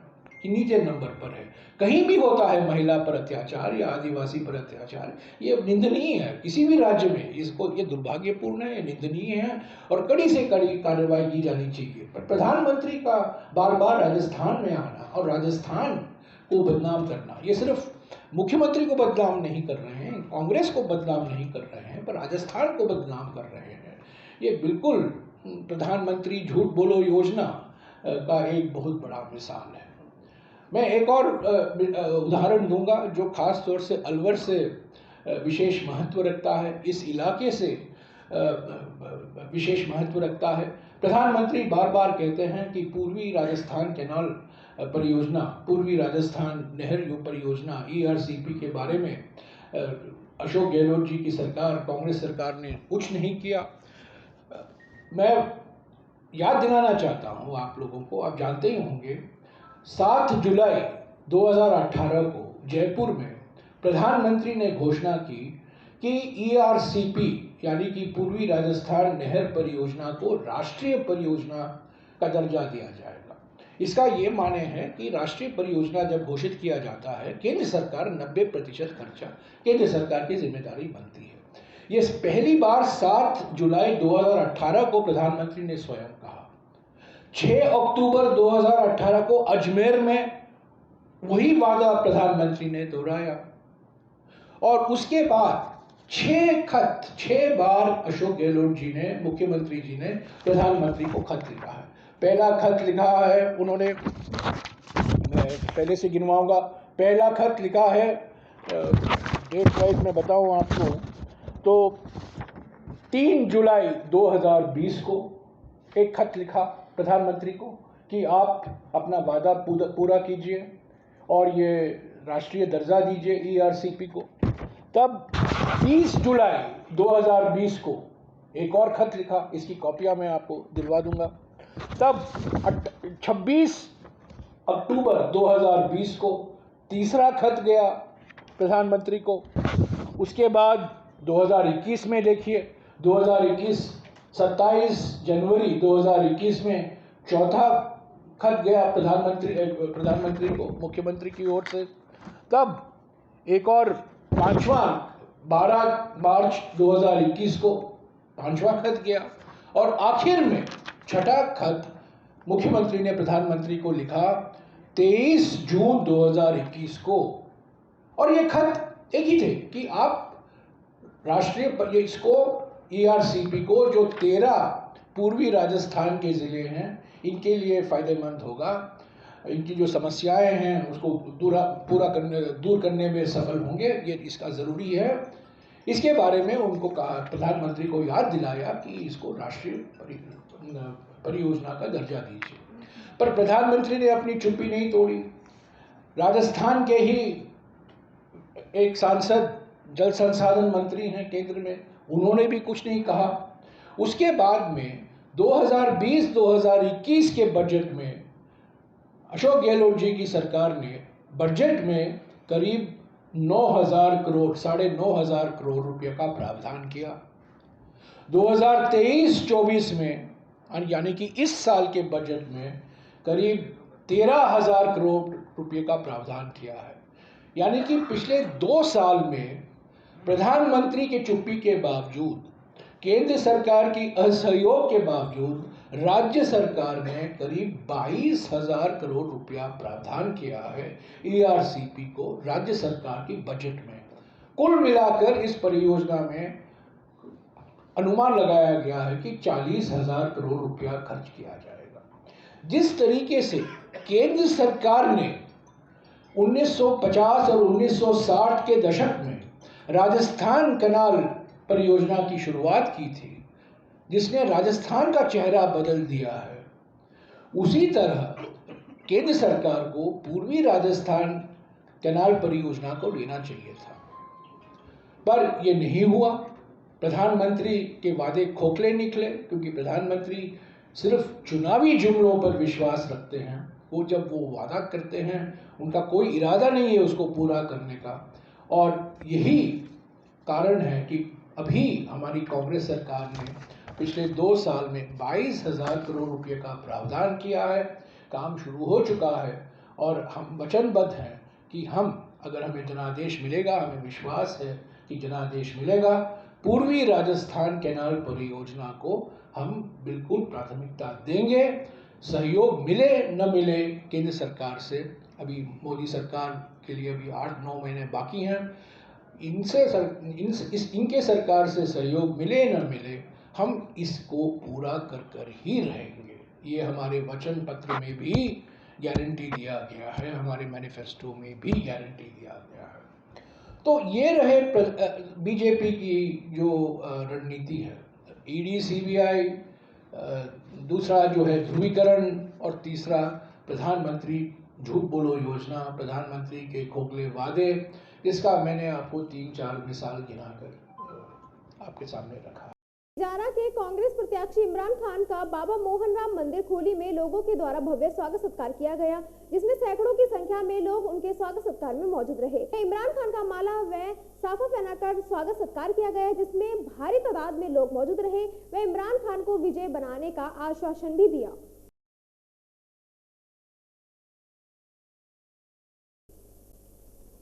नीचे नंबर पर है। कहीं भी होता है महिला पर अत्याचार या आदिवासी पर अत्याचार, ये निंदनीय है किसी भी राज्य में, ये दुर्भाग्यपूर्ण है, ये निंदनीय है और कड़ी से कड़ी कार्रवाई की जानी चाहिए। पर प्रधानमंत्री का बार बार राजस्थान में आना और राजस्थान को बदनाम करना, ये सिर्फ मुख्यमंत्री को बदनाम नहीं कर रहे हैं, कांग्रेस को बदनाम नहीं कर रहे हैं, पर राजस्थान को बदनाम कर रहे हैं। ये बिल्कुल प्रधानमंत्री झूठ बोलो योजना का एक बहुत बड़ा मिसाल है। मैं एक और उदाहरण दूंगा जो खास तौर से अलवर से विशेष महत्व रखता है, इस इलाके से विशेष महत्व रखता है। प्रधानमंत्री बार बार कहते हैं कि पूर्वी राजस्थान कैनाल परियोजना, पूर्वी राजस्थान नहर परियोजना ERCP के बारे में अशोक गहलोत जी की सरकार, कांग्रेस सरकार ने कुछ नहीं किया। मैं याद दिलाना चाहता हूँ आप लोगों को, आप जानते ही होंगे 7 जुलाई 2018 को जयपुर में प्रधानमंत्री ने घोषणा की कि ERCP यानी कि पूर्वी राजस्थान नहर परियोजना को राष्ट्रीय परियोजना का दर्जा दिया जाएगा। इसका ये माने है कि राष्ट्रीय परियोजना जब घोषित किया जाता है, केंद्र सरकार 90% खर्चा केंद्र सरकार की जिम्मेदारी बनती है। ये पहली बार 7 जुलाई 2018 को प्रधानमंत्री ने स्वयं कहा। 6 अक्टूबर 2018 को अजमेर में वही वादा प्रधानमंत्री ने दोहराया और उसके बाद 6 बार अशोक गहलोत जी ने, मुख्यमंत्री जी ने प्रधानमंत्री को खत लिखा है। पहला खत लिखा है उन्होंने, मैं पहले से गिनवाऊंगा, पहला खत लिखा है, डेट वाइज मैं बताऊं आपको तो 3 जुलाई 2020 को एक खत लिखा प्रधानमंत्री को कि आप अपना वादा पूरा कीजिए और ये राष्ट्रीय दर्जा दीजिए ERCP को। तब 30 जुलाई 2020 को एक और खत लिखा, इसकी कॉपियां मैं आपको दिलवा दूंगा। तब 26 अक्टूबर 2020 को तीसरा खत गया प्रधानमंत्री को। उसके बाद 2021 में देखिए, 2021 27 जनवरी 2021 में चौथा खत गया प्रधानमंत्री को मुख्यमंत्री की ओर से। तब एक और पांचवा 12 मार्च 2021 को पांचवा खत गया और आखिर में छठा खत मुख्यमंत्री ने प्रधानमंत्री को लिखा 23 जून 2021 को। और ये खत एक ही थे कि आप राष्ट्रीय इसको ERCP को जो 13 पूर्वी राजस्थान के ज़िले हैं इनके लिए फ़ायदेमंद होगा, इनकी जो समस्याएं हैं उसको दूर करने में सफल होंगे, ये इसका ज़रूरी है। इसके बारे में उनको कहा, प्रधानमंत्री को याद दिलाया कि इसको राष्ट्रीय परियोजना का दर्जा दीजिए। पर प्रधानमंत्री ने अपनी चुप्पी नहीं तोड़ी। राजस्थान के ही एक सांसद, जल संसाधन मंत्री हैं केंद्र में, उन्होंने भी कुछ नहीं कहा। उसके बाद में 2020-2021 के बजट में अशोक गहलोत जी की सरकार ने बजट में करीब 9,000 करोड़, 9,500 करोड़ रुपए का प्रावधान किया। 2023-24 में यानी कि इस साल के बजट में करीब 13,000 करोड़ रुपए का प्रावधान किया है। यानी कि पिछले 2 साल में प्रधानमंत्री के चुप्पी के बावजूद, केंद्र सरकार की असहयोग के बावजूद राज्य सरकार ने करीब 22,000 करोड़ रुपया प्रावधान किया है ERCP को राज्य सरकार की बजट में। कुल मिलाकर इस परियोजना में अनुमान लगाया गया है कि 40,000 करोड़ रुपया खर्च किया जाएगा। जिस तरीके से केंद्र सरकार ने 1950 और 1960 के दशक में राजस्थान कनाल परियोजना की शुरुआत की थी, जिसने राजस्थान का चेहरा बदल दिया है, उसी तरह केंद्र सरकार को पूर्वी राजस्थान कनाल परियोजना को लेना चाहिए था, पर यह नहीं हुआ। प्रधानमंत्री के वादे खोखले निकले, क्योंकि प्रधानमंत्री सिर्फ चुनावी जुमलों पर विश्वास रखते हैं। वो जब वो वादा करते हैं, उनका कोई इरादा नहीं है उसको पूरा करने का। और यही कारण है कि अभी हमारी कांग्रेस सरकार ने पिछले 2 साल में 22,000 करोड़ रुपए का प्रावधान किया है। काम शुरू हो चुका है और हम वचनबद्ध हैं कि हम, अगर हमें जनादेश मिलेगा, हमें विश्वास है कि जनादेश मिलेगा, पूर्वी राजस्थान कैनाल परियोजना को हम बिल्कुल प्राथमिकता देंगे। सहयोग मिले न मिले केंद्र सरकार से, अभी मोदी सरकार के लिए अभी 8-9 महीने बाकी हैं, इनके सरकार से सहयोग मिले न मिले, हम इसको पूरा कर ही रहेंगे। ये हमारे वचन पत्र में भी गारंटी दिया गया है, हमारे मैनिफेस्टो में भी गारंटी दिया गया है। तो ये रहे बीजेपी की जो रणनीति है, ईडी CBI, दूसरा जो है ध्रुवीकरण, और तीसरा प्रधानमंत्री झूठ बोलो योजना, प्रधानमंत्री के खोखले वादे, जिसका मैंने आपको 3-4 मिसाल गिनाकर आपके सामने रखा। जारा के कांग्रेस प्रत्याशी इमरान खान का बाबा मोहन राम मंदिर खोली में लोगों के द्वारा भव्य स्वागत सत्कार किया गया, जिसमें सैकड़ों की संख्या में लोग उनके स्वागत सत्कार में मौजूद रहे। इमरान खान का माला व साफा पहनाकर स्वागत सत्कार किया गया, जिसमें भारी तादाद में लोग मौजूद रहे व इमरान खान को विजय बनाने का आश्वासन भी दिया।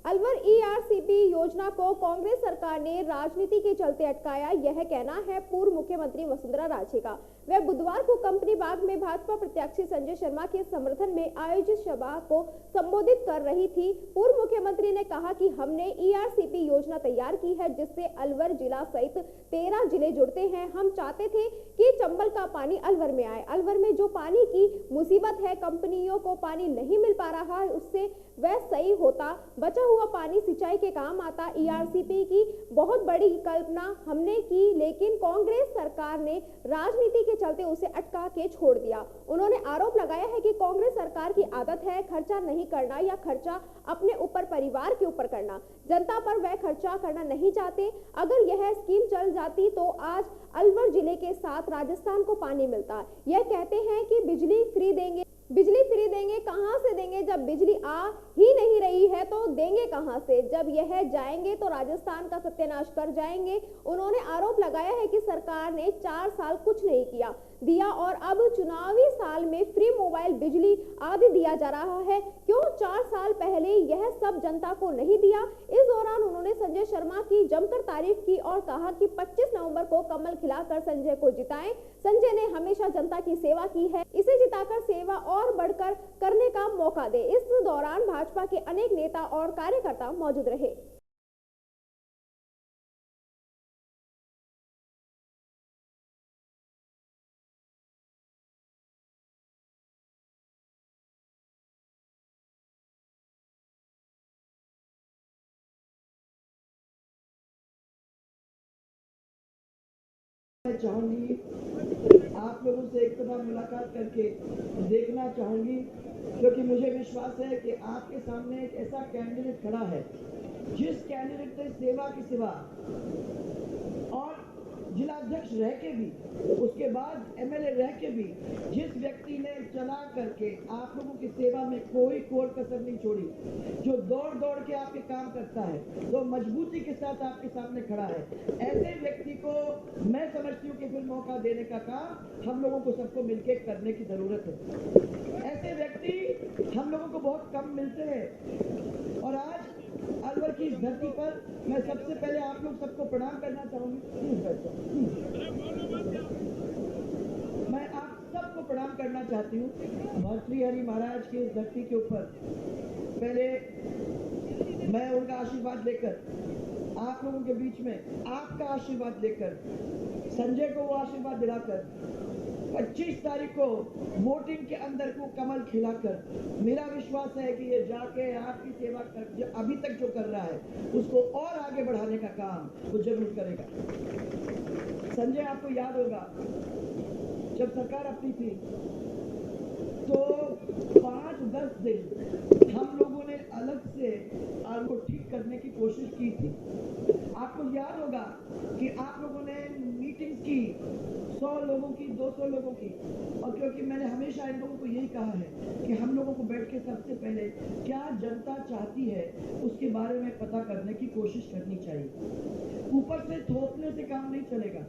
अलवर ERCP योजना को कांग्रेस सरकार ने राजनीति के चलते अटकाया, यह कहना है पूर्व मुख्यमंत्री वसुंधरा राजे का। वह बुधवार को कंपनी बाग में भाजपा प्रत्याशी संजय शर्मा के समर्थन में आयोजित सभा को संबोधित कर रही थी। पूर्व मुख्यमंत्री ने कहा कि हमने ERCP योजना तैयार की है, जिससे अलवर जिला सहित 13 जिले जुड़ते हैं। हम चाहते थे कि चंबल का पानी अलवर में आए। अलवर में जो पानी की मुसीबत है, कंपनियों को पानी नहीं मिल पा रहा है, उससे वह सही होता, बचा हुआ पानी सिंचाई के काम आता। ERCP की बहुत बड़ी कल्पना हमने की, लेकिन कांग्रेस सरकार ने राजनीति के चलते उसे अटका के छोड़ दिया। उन्होंने आरोप लगाया है कि कांग्रेस सरकार की आदत है खर्चा नहीं करना या खर्चा अपने ऊपर, परिवार के ऊपर करना। जनता पर वह खर्चा करना नहीं चाहते। अगर यह स्कीम चल जाती तो आज अलवर जिले के साथ राजस्थान को पानी मिलता। यह कहते हैं कि बिजली फ्री देंगे, कहां से देंगे? जब बिजली आ ही नहीं रही है तो देंगे कहां से? जब यह जाएंगे तो राजस्थान का सत्यानाश कर जाएंगे। उन्होंने आरोप लगाया है कि सरकार ने 4 साल कुछ नहीं दिया और अब चुनावी साल में फ्री मोबाइल बिजली आदि दिया जा रहा है। क्यों 4 साल पहले यह सब जनता को नहीं दिया? इस दौरान उन्होंने संजय शर्मा की जमकर तारीफ की और कहा कि 25 नवंबर को कमल खिलाकर संजय को जिताएं। संजय ने हमेशा जनता की सेवा की है, इसे जिताकर सेवा और बढ़कर करने का मौका दे। इस दौरान भाजपा के अनेक नेता और कार्यकर्ता मौजूद रहे। मैं चाहूंगी आप लोगों से एक दफा मुलाकात करके देखना चाहूंगी, क्योंकि मुझे विश्वास है कि आपके सामने एक ऐसा कैंडिडेट खड़ा है जिस कैंडिडेट ने सेवा की सिवा और जिला अध्यक्ष रह के भी, उसके बाद MLA रह के भी, जिस व्यक्ति ने चला करके आप लोगों की सेवा में कोई कोर कसर नहीं छोड़ी, जो दौड़ दौड़ के आपके काम करता है, जो मजबूती के साथ आपके सामने खड़ा है, ऐसे व्यक्ति को मैं समझती हूँ कि फिर मौका देने का काम हम लोगों को सबको मिलकर करने की जरूरत है। ऐसे व्यक्ति हम लोगों को बहुत कम मिलते हैं और आज अलवर की इस धरती पर मैं सबसे पहले आप लोग सबको प्रणाम करना चाहूंगी। मैं आप सब को प्रणाम करना चाहती हूँ। भर्तृहरि महाराज की इस धरती के ऊपर पहले मैं उनका आशीर्वाद लेकर आप लोगों के बीच में आपका आशीर्वाद लेकर संजय को वो आशीर्वाद दिलाकर 25 तारीख को वोटिंग के अंदर को कमल खिलाकर मेरा विश्वास है कि ये जाके आपकी सेवा कर जो अभी तक जो कर रहा है उसको और आगे बढ़ाने का काम वो जरूर करेगा। संजय आपको याद होगा जब सरकार अपनी थी तो 5-10 दिन हम लोगों ने अलग से आपको ठीक करने की कोशिश की थी। आपको याद होगा कि आप लोगों ने मीटिंग्स की 100 लोगों की 200 लोगों की, और क्योंकि मैंने हमेशा इन लोगों को यही कहा है कि हम लोगों को बैठ के सबसे पहले क्या जनता चाहती है उसके बारे में पता करने की कोशिश करनी चाहिए। ऊपर से थोपने से काम नहीं चलेगा।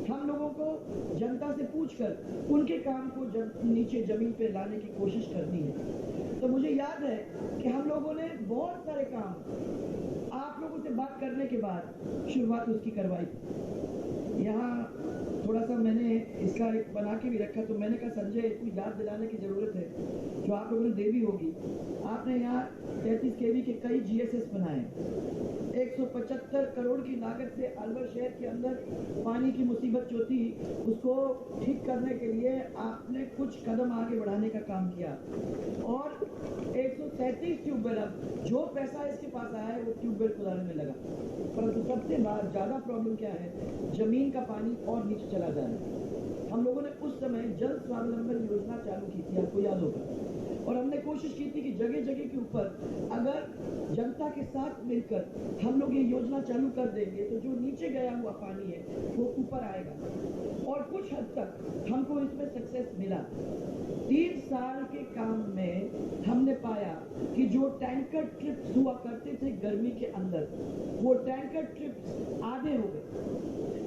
हम लोगों को जनता से पूछकर उनके काम को नीचे जमीन पे लाने की कोशिश करनी है। तो मुझे याद है कि हम लोगों ने बहुत सारे काम आप लोगों से बात करने के बाद शुरुआत उसकी करवाई थी। यहाँ थोड़ा सा मैंने इसका एक बना के भी रखा, तो मैंने कहा संजय इसको याद दिलाने की ज़रूरत है जो आप लोगों ने देवी होगी। आपने यहाँ 33 kV के कई GSS बनाए, 175 करोड़ की लागत से अलवर शहर के अंदर पानी की मुसीबत जो थी उसको ठीक करने के लिए आपने कुछ कदम आगे बढ़ाने का काम किया, और 137 ट्यूबवेल अब जो पैसा इसके पास आया है वो ट्यूबवेल खुदाने में लगा। परंतु सबसे ज़्यादा प्रॉब्लम क्या है, जमीन का पानी और नीचे चला जा रहा है। हम लोगों ने उस समय जल स्वावलंबन योजना चालू की थी, आपको याद होगा, और हमने कोशिश की थी कि जगह जगह के ऊपर अगर जनता के साथ मिलकर हम लोग ये योजना चालू कर देंगे तो जो नीचे गया हुआ पानी है वो ऊपर आएगा, और कुछ हद तक हमको इसमें सक्सेस मिला। 3 साल के काम में हमने पाया कि जो टैंकर ट्रिप्स हुआ करते थे गर्मी के अंदर वो टैंकर ट्रिप्स आधे हो गए।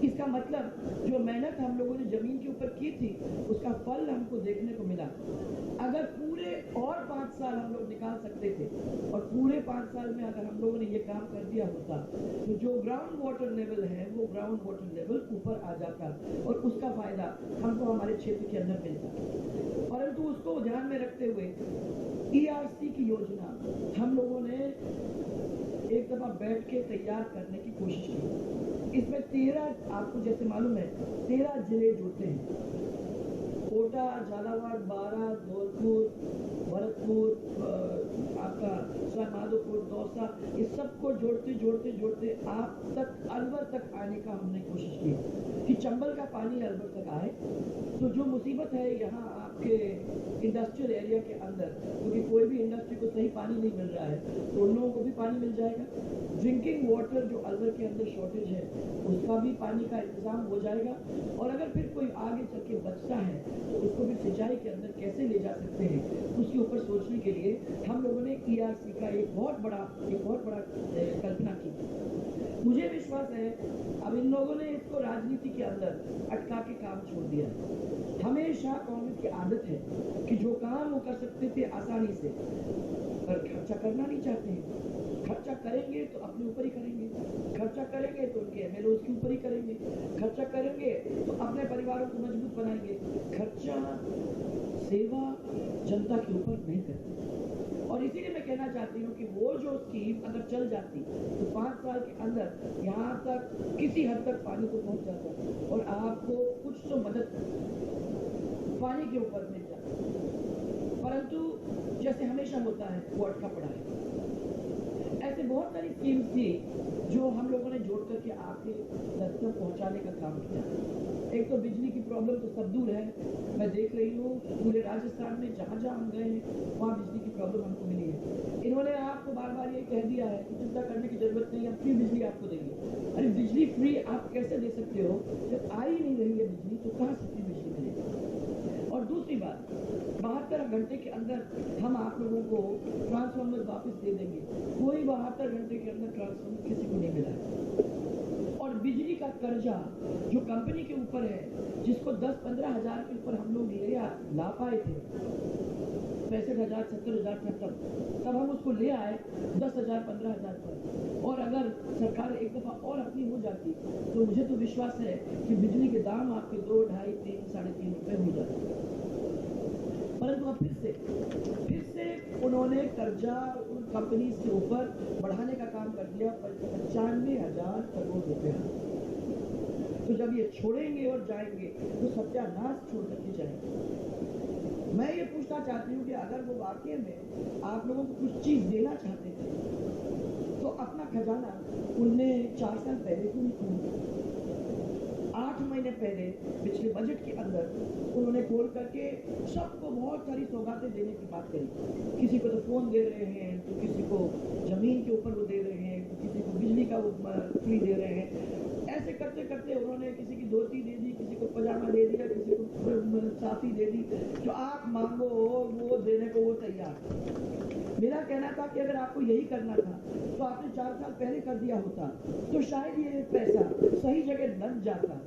इसका मतलब जो मेहनत हम लोगों ने जमीन के ऊपर की थी उसका फल हमको देखने को मिला। अगर पूरे और 5 साल हम लोग निकाल सकते थे और पूरे 5 साल में अगर हम लोगों ने ये काम कर दिया होता तो जो ग्राउंड वाटर लेवल है वो ग्राउंड वाटर लेवल ऊपर आ जाता और उसका फायदा हमको हमारे क्षेत्र के अंदर मिलता। परंतु उसको ध्यान में रखते हुए ERC की योजना हम लोगों ने एक दफा बैठ के तैयार करने की कोशिश की। इसमें 13 आपको जैसे मालूम है 13 जिले जुड़ते हैं, कोटा, झालावाड़, बारा, धौलपुर, भरतपुर, आपका माधोपुर, दौसा, इस सबको जोड़ते जोड़ते जोड़ते आप तक अलवर तक आने का हमने कोशिश की कि चंबल का पानी अलवर तक आए। तो जो मुसीबत है यहाँ आपके इंडस्ट्रियल एरिया के अंदर, क्योंकि कोई भी इंडस्ट्री को सही पानी नहीं मिल रहा है तो उन लोगों को भी पानी मिल जाएगा। ड्रिंकिंग वाटर जो अलवर के अंदर शॉर्टेज है उसका भी पानी का इंतजाम हो जाएगा, और अगर फिर कोई आगे चल के बचता है तो उसको भी सिंचाई के अंदर कैसे ले जा सकते हैं उसके ऊपर सोचने के लिए हम लोगों ने ERC का एक बहुत बड़ा कल्पना की। मुझे विश्वास है अब इन लोगों ने इसको राजनीति के अंदर अटका के काम छोड़ दिया है। हमेशा कांग्रेस की आदत है कि जो काम वो कर सकते थे आसानी से, पर खर्चा करना नहीं चाहते हैं। खर्चा करेंगे तो अपने ऊपर ही करेंगे, खर्चा करेंगे तो उनके MLOs के ऊपर ही करेंगे, खर्चा करेंगे तो अपने परिवारों को मजबूत बनाएंगे। खर्चा सेवा जनता के ऊपर नहीं करते। और इसीलिए मैं कहना चाहती हूँ कि वो जो स्कीम अगर चल जाती तो 5 साल के अंदर यहाँ तक किसी हद तक पानी तो पहुँच जाता और आपको कुछ तो मदद पानी के ऊपर मिल जाती, परंतु जैसे हमेशा होता है वो अटका पड़ा है। ऐसे बहुत सारी स्कीम्स थी जो हम लोगों ने जोड़ करके आपके दर तक पहुँचाने का काम किया। एक तो बिजली की प्रॉब्लम तो सब दूर है, मैं देख रही हूँ पूरे राजस्थान में जहाँ जहाँ हम गए हैं वहाँ बिजली की प्रॉब्लम हमको मिली है। इन्होंने आपको बार बार ये कह दिया है कि चिंता करने की जरूरत नहीं, हम फ्री बिजली आपको देंगे। अरे बिजली फ्री आप कैसे दे सकते हो जब आ ही नहीं रही है बिजली, तो कहाँ से फ्री बिजली मिलेगी। और दूसरी बात, 72 घंटे के अंदर हम आप लोगों को ट्रांसफार्मर वापस दे देंगे। कोई 72 घंटे के अंदर ट्रांसफार्मर किसी को नहीं मिला है। और बिजली का कर्जा जो कंपनी के ऊपर है, जिसको 10-15 हज़ार के ऊपर हम लोग ला पाए थे, 65,000 70,000 था तब हम उसको ले आए 10,000 15,000 पर। और अगर सरकार एक दफ़ा और अपनी हो जाती तो मुझे तो विश्वास है कि बिजली के दाम आपके 2, 2.5, 3, 3.5 रुपये हो जाते। परंतु अब फिर से उन्होंने कर्जा उन कंपनीज के ऊपर बढ़ाने का काम कर दिया 95,000 करोड़ रुपया। तो जब ये छोड़ेंगे और जाएंगे तो सत्यानाश छोड़ करके जाएंगे। मैं ये पूछना चाहती हूँ कि अगर वो वाकई में आप लोगों को कुछ चीज देना चाहते थे तो अपना खजाना उनने 4 साल पहले क्यों नहीं खोला? 8 महीने पहले पिछले बजट के अंदर उन्होंने खोल करके सबको बहुत सारी सौगातें देने की बात करी। किसी को तो फोन दे रहे हैं, तो किसी को जमीन के ऊपर वो दे रहे हैं, तो किसी को बिजली का वो फ्री दे रहे हैं। ऐसे करते करते उन्होंने किसी की धोती दे दी, किसी को पजामा दे दिया, किसी को साफी दे दी। जो आप मांगो वो देने को वो तैयार। मेरा कहना था कि अगर आपको यही करना था तो आपने 4 साल पहले कर दिया होता तो शायद ये पैसा सही जगह लग जाता,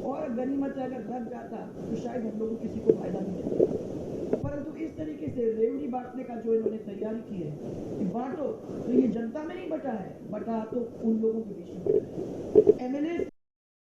और गनीमत अगर लग जाता तो शायद हम लोगों को किसी को फायदा नहीं मिलता। परंतु इस तरीके से रेवड़ी बांटने का जो इन्होंने तैयारी की है कि बांटो, तो ये जनता में नहीं बटा है, बटा तो उन लोगों के बीच में बटा है। MLA